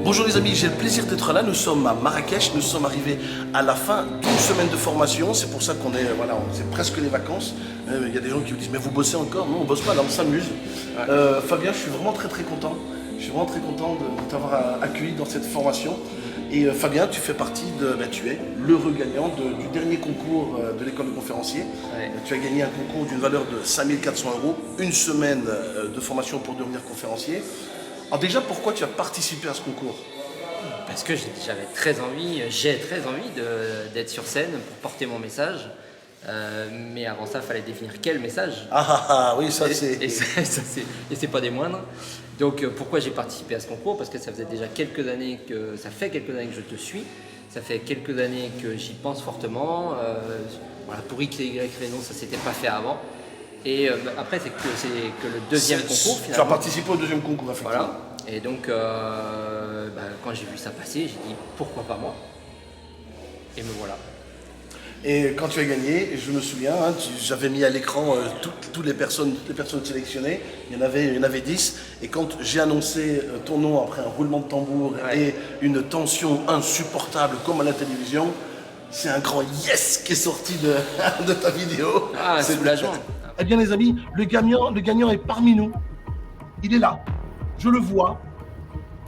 Bonjour les amis, j'ai le plaisir d'être là. Nous sommes à Marrakech, nous sommes arrivés à la fin d'une semaine de formation. C'est pour ça qu'on est, voilà, c'est presque les vacances. Il y a des gens qui vous disent, mais vous bossez encore? Non, on bosse pas, là on s'amuse. Ouais. Fabien, je suis vraiment très content. Je suis vraiment très content de t'avoir accueilli dans cette formation. Et Fabien, tu fais partie tu es l'heureux gagnant du dernier concours de l'école de conférenciers. Ouais. Tu as gagné un concours d'une valeur de 5 400 €, une semaine de formation pour devenir conférencier. Alors déjà, pourquoi tu as participé à ce concours? Parce que j'avais très envie d'être sur scène pour porter mon message. Mais avant ça, il fallait définir quel message. Oui, ça c'est... Et c'est pas des moindres. Donc pourquoi j'ai participé à ce concours? Parce que ça fait quelques années que je te suis. Ça fait quelques années que j'y pense fortement. Voilà, pour X et Y raison, ça s'était pas fait avant. Et après, c'est que le deuxième concours, finalement. Tu as participé au deuxième concours, effectivement. Voilà. Et donc, quand j'ai vu ça passer, j'ai dit pourquoi pas moi? Et me voilà. Et quand tu as gagné, je me souviens, j'avais mis à l'écran toutes les personnes sélectionnées. Il y en avait 10. Et quand j'ai annoncé ton nom après un roulement de tambour et une tension insupportable comme à la télévision, c'est un grand yes qui est sorti de ta vidéo. Ah, c'est soulageant. Eh bien les amis, le gagnant est parmi nous. Il est là. Je le vois.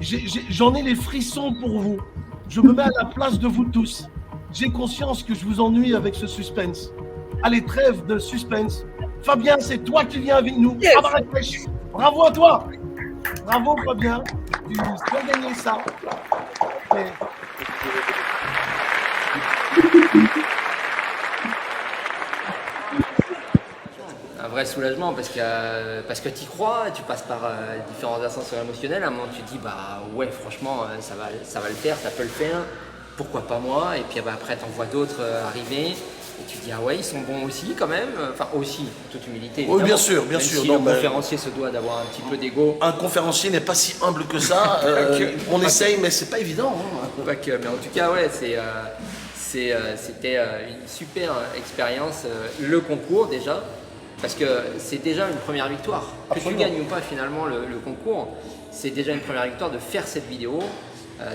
J'en ai les frissons pour vous. Je me mets à la place de vous tous. J'ai conscience que je vous ennuie avec ce suspense. Allez, trêve de suspense. Fabien, c'est toi qui viens avec nous. Yes. À Marrakech. Bravo à toi. Bravo Fabien. Tu as gagné ça. Mais... Un vrai soulagement parce que tu y crois, tu passes par différents ascenseurs émotionnels. À un moment, tu te dis bah ouais, franchement, ça va le faire, ça peut le faire. Pourquoi pas moi? Et puis après, t'en vois d'autres arriver. Et tu te dis ah ouais, ils sont bons aussi quand même. Enfin aussi, toute humilité. Oui, bien sûr. Si le conférencier se doit d'avoir un petit peu d'ego. Un conférencier n'est pas si humble que ça. On essaye, mais c'est pas évident. Mais en tout cas, ouais, c'était une super expérience. Le concours déjà. Parce que c'est déjà une première victoire. Absolument. Que tu gagnes ou pas finalement le concours, c'est déjà une première victoire de faire cette vidéo,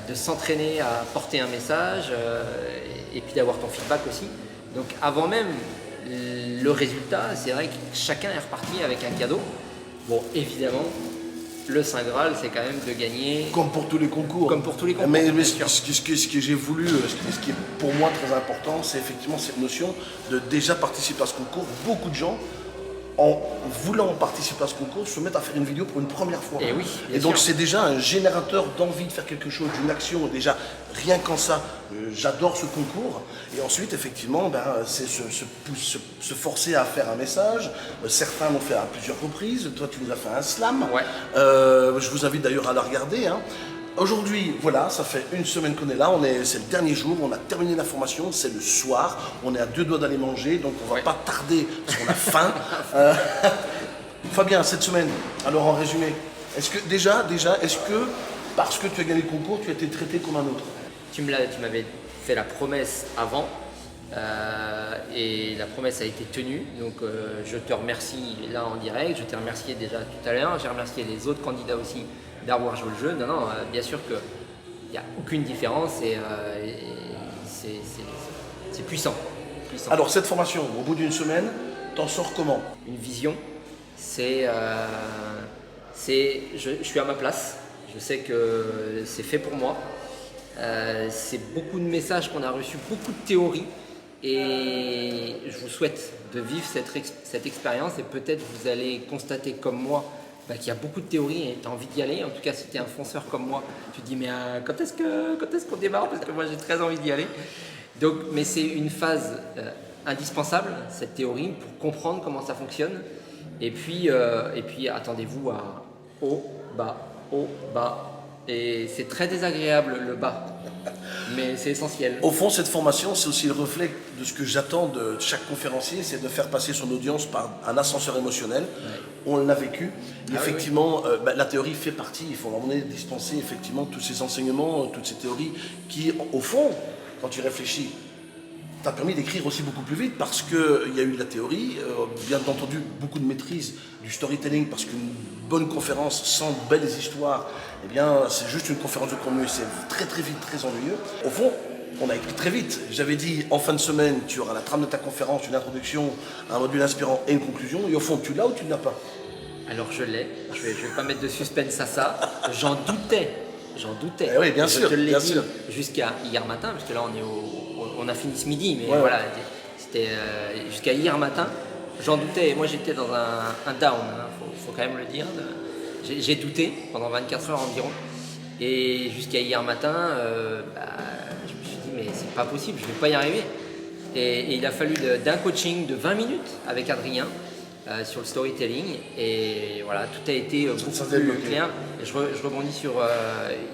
de s'entraîner à porter un message et puis d'avoir ton feedback aussi. Donc avant même le résultat, c'est vrai que chacun est reparti avec un cadeau. Bon, évidemment, le Saint Graal, c'est quand même de gagner... Comme pour tous les concours. Comme pour tous les concours. Mais ce que j'ai voulu, ce qui est pour moi très important, c'est effectivement cette notion de déjà participer à ce concours. Beaucoup de gens, en voulant participer à ce concours, se mettent à faire une vidéo pour une première fois. Et oui, et donc c'est déjà un générateur d'envie de faire quelque chose, d'une action. Déjà, rien qu'en ça, j'adore ce concours. Et ensuite, effectivement, c'est se forcer à faire un message. Certains l'ont fait à plusieurs reprises. Toi, tu nous as fait un slam. Ouais. Je vous invite d'ailleurs à la regarder. Aujourd'hui, voilà, ça fait une semaine qu'on est là, c'est le dernier jour, on a terminé la formation, c'est le soir, on est à 2 doigts d'aller manger, donc on va pas tarder parce qu'on a faim. Fabien, cette semaine, alors en résumé, est-ce que déjà, est-ce que parce que tu as gagné le concours, tu as été traité comme un autre? Tu m'avais fait la promesse avant et la promesse a été tenue, donc je te remercie là en direct, je t'ai remercié déjà tout à l'heure, j'ai remercié les autres candidats aussi d'avoir joué le jeu. Non, bien sûr qu'il n'y a aucune différence et c'est puissant. Alors cette formation, au bout d'une semaine, t'en sors comment? Une vision, je suis à ma place, je sais que c'est fait pour moi. C'est beaucoup de messages qu'on a reçus, beaucoup de théories et je vous souhaite de vivre cette expérience et peut-être vous allez constater comme moi qu'il y a beaucoup de théories et tu as envie d'y aller. En tout cas, si tu es un fonceur comme moi, tu te dis mais quand est-ce qu'on démarre? Parce que moi j'ai très envie d'y aller. Donc, mais c'est une phase indispensable, cette théorie, pour comprendre comment ça fonctionne. Et puis attendez-vous à haut, bas. Et c'est très désagréable le bas, mais c'est essentiel. Au fond, cette formation, c'est aussi le reflet de ce que j'attends de chaque conférencier, c'est de faire passer son audience par un ascenseur émotionnel. Ouais. On l'a vécu. Effectivement, la théorie fait partie. Il faut à un moment donné dispenser effectivement tous ces enseignements, toutes ces théories qui, au fond, quand tu réfléchis, t'a permis d'écrire aussi beaucoup plus vite parce qu'il y a eu de la théorie, bien entendu beaucoup de maîtrise du storytelling parce qu'une bonne conférence sans de belles histoires, eh bien c'est juste une conférence de contenu, c'est très très vite, très ennuyeux. Au fond, on a écrit très vite. J'avais dit en fin de semaine, tu auras la trame de ta conférence, une introduction, un module inspirant et une conclusion. Et au fond, tu l'as ou tu ne l'as pas? Alors je l'ai, je vais pas mettre de suspense à ça, j'en doutais. Eh oui, bien sûr, Je te l'ai bien dit sûr. jusqu'à hier matin, parce que là on a fini ce midi, mais Ouais, voilà, c'était jusqu'à hier matin. J'en doutais, moi j'étais dans un down, hein, faut quand même le dire. J'ai douté pendant 24 heures environ. Et jusqu'à hier matin, je me suis dit mais c'est pas possible, je vais pas y arriver. Et il a fallu d'un coaching de 20 minutes avec Adrien sur le storytelling. Et voilà, tout a été beaucoup plus clair. Et je rebondis sur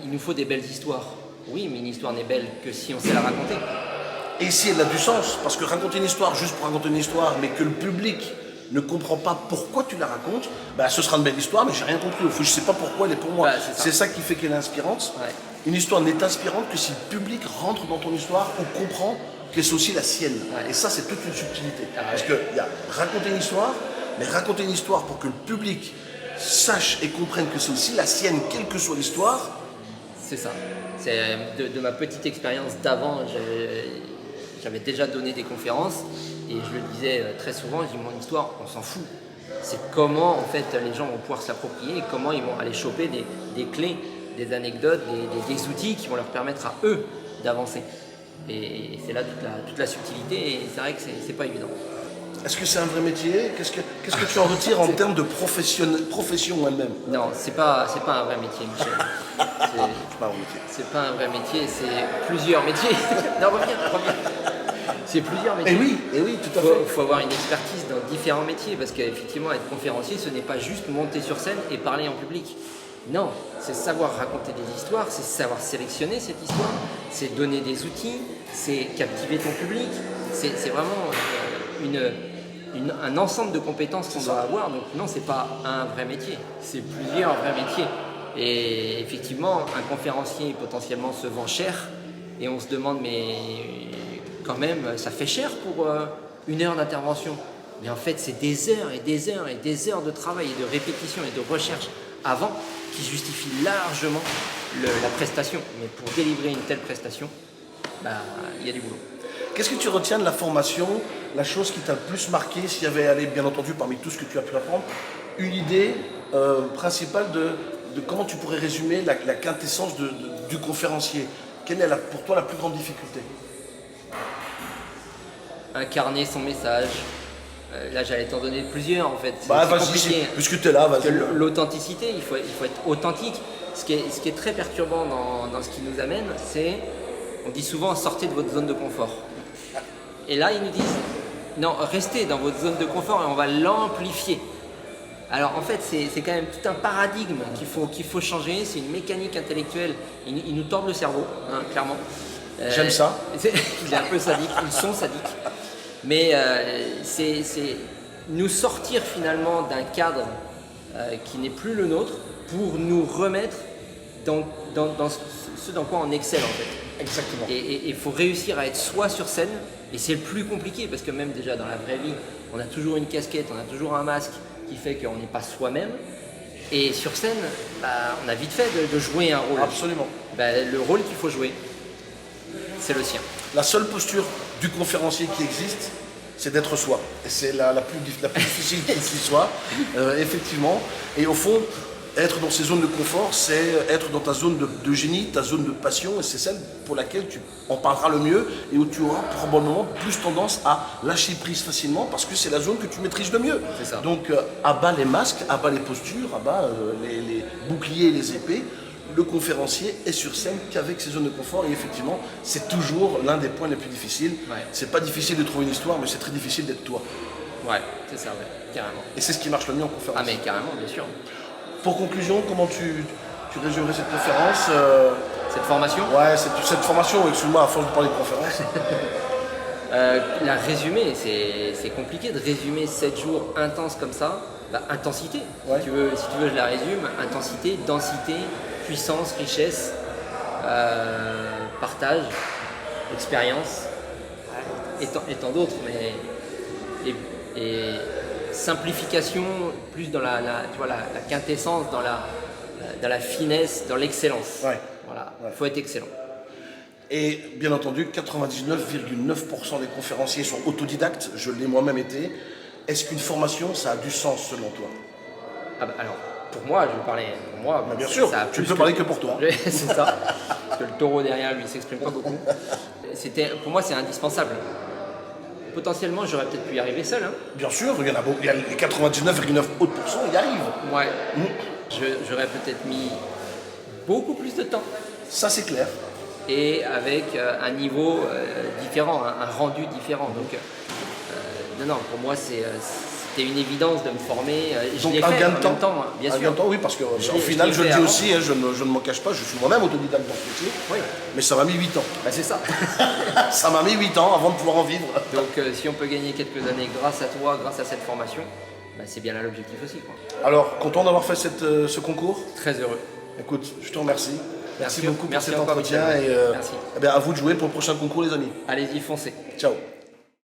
il nous faut des belles histoires. Oui, mais une histoire n'est belle que si on sait la raconter. Et si elle a du sens, parce que raconter une histoire juste pour raconter une histoire, mais que le public ne comprend pas pourquoi tu la racontes, bah, ce sera une belle histoire, mais j'ai rien compris. Au fond, je sais pas pourquoi elle est pour moi. Bah, c'est ça qui fait qu'elle est inspirante. Ouais. Une histoire n'est inspirante que si le public rentre dans ton histoire ou comprend que c'est aussi la sienne. Ouais. Et ça, c'est toute une subtilité. Ah ouais. Parce qu'il y a raconter une histoire, mais raconter une histoire pour que le public sache et comprenne que c'est aussi la sienne, quelle que soit l'histoire. C'est ça. C'est de ma petite expérience d'avant, j'avais déjà donné des conférences et je le disais très souvent, je dis mon histoire, on s'en fout. C'est comment en fait les gens vont pouvoir s'approprier et comment ils vont aller choper des clés, des anecdotes, des outils qui vont leur permettre à eux d'avancer. Et c'est là toute la subtilité et c'est vrai que c'est pas évident. Est-ce que c'est un vrai métier? Qu'est-ce que tu en retires en termes de profession elle-même? Non, c'est pas un vrai métier, Michel. C'est pas un vrai métier. C'est pas un vrai métier, c'est plusieurs métiers. Non, reviens. C'est plusieurs métiers. Et oui, tout à Il fait. faut avoir une expertise dans différents métiers parce qu'effectivement, être conférencier, ce n'est pas juste monter sur scène et parler en public. Non, c'est savoir raconter des histoires, c'est savoir sélectionner cette histoire, c'est donner des outils, c'est captiver ton public. C'est vraiment un ensemble de compétences qu'on doit avoir. Donc non, c'est pas un vrai métier, c'est plusieurs vrais métiers. Et effectivement, un conférencier potentiellement se vend cher et on se demande mais quand même, ça fait cher pour une heure d'intervention. Mais en fait, c'est des heures et des heures et des heures de travail et de répétition et de recherche avant qui justifient largement la prestation. Mais pour délivrer une telle prestation, il y a du boulot. Qu'est-ce que tu retiens de la formation, la chose qui t'a le plus marqué, s'il y avait, allez, bien entendu, parmi tout ce que tu as pu apprendre, une idée principale de comment tu pourrais résumer la quintessence du conférencier? Quelle est pour toi la plus grande difficulté? Incarner son message. Là, j'allais t'en donner plusieurs en fait. C'est Vas-y, compliqué. puisque tu es là, vas-y. L'authenticité, il faut être authentique. Ce qui est très perturbant dans ce qui nous amène, c'est, on dit souvent, sortez de votre zone de confort. Et là, ils nous disent, non, restez dans votre zone de confort et on va l'amplifier. Alors en fait, c'est quand même tout un paradigme qu'il faut changer, c'est une mécanique intellectuelle. Ils nous tordent le cerveau, hein, clairement. J'aime ça. Il est un peu sadique, ils sont sadiques. Mais c'est nous sortir finalement d'un cadre qui n'est plus le nôtre pour nous remettre dans ce dans quoi on excelle en fait. Exactement. Et il faut réussir à être soi sur scène et c'est le plus compliqué parce que même déjà dans la vraie vie, on a toujours une casquette, on a toujours un masque qui fait qu'on n'est pas soi-même. Et sur scène, on a vite fait de jouer un rôle. Absolument. Le rôle qu'il faut jouer, c'est le sien. La seule posture du conférencier qui existe, c'est d'être soi. Et c'est la plus difficile qui soit, effectivement. Et au fond, être dans ces zones de confort, c'est être dans ta zone de génie, ta zone de passion, et c'est celle pour laquelle tu en parleras le mieux et où tu auras probablement plus tendance à lâcher prise facilement parce que c'est la zone que tu maîtrises le mieux. C'est ça. Donc, à bas les masques, à bas les postures, à bas les boucliers et les épées. Le conférencier est sur scène qu'avec ses zones de confort et effectivement, c'est toujours l'un des points les plus difficiles. Ouais. C'est pas difficile de trouver une histoire, mais c'est très difficile d'être toi. Ouais, c'est ça, ouais, carrément. Et c'est ce qui marche le mieux en conférence. Ah mais carrément, bien sûr. Pour conclusion, comment tu résumerais cette conférence Cette formation, Ouais, cette formation, excuse-moi, à force de parler de conférence. la résumer, c'est compliqué de résumer 7 jours intenses comme ça. Intensité, Ouais. si tu veux, je la résume. Intensité, densité, puissance, richesse, partage, expérience. et tant d'autres, mais et simplification plus dans tu vois, la quintessence, dans la finesse, dans l'excellence. Ouais. Voilà, Ouais. faut être excellent. Et bien entendu, 99,9% des conférenciers sont autodidactes, je l'ai moi-même été. Est-ce qu'une formation, ça a du sens selon toi? Ah bah, alors, pour moi, je vais parler pour moi. Bien sûr, ça a tu ne plus peux parler que pour toi. C'est ça, parce que le taureau derrière lui s'exprime pas beaucoup. Pour moi, c'est indispensable. Potentiellement, j'aurais peut-être pu y arriver seul. Hein. Bien sûr, il y en a beaucoup, il y a les 99,9% y arrivent. Ouais. J'aurais peut-être mis beaucoup plus de temps. Ça, c'est clair. Et avec un niveau différent, un rendu différent. Donc, non, pour moi, c'était une évidence de me former. Je Donc l'ai un fait gain de en temps. même temps, hein, bien Un sûr. gain de temps, oui, parce qu'au l'ai final, je fait le dis avant. aussi, hein, je ne m'en cache pas, je suis moi-même autodidacte dans ce métier, Oui, mais ça m'a mis 8 ans. bah, c'est ça. Ça m'a mis 8 ans avant de pouvoir en vivre. Donc, si on peut gagner quelques années grâce à toi, grâce à cette formation, bah, c'est bien là l'objectif aussi, quoi. Alors, content d'avoir fait ce concours. Très heureux. Écoute, je te remercie. Merci beaucoup pour Merci cet encore, entretien Michel. et Merci. eh bien, à vous de jouer pour le prochain concours, les amis. Allez-y, foncez. Ciao.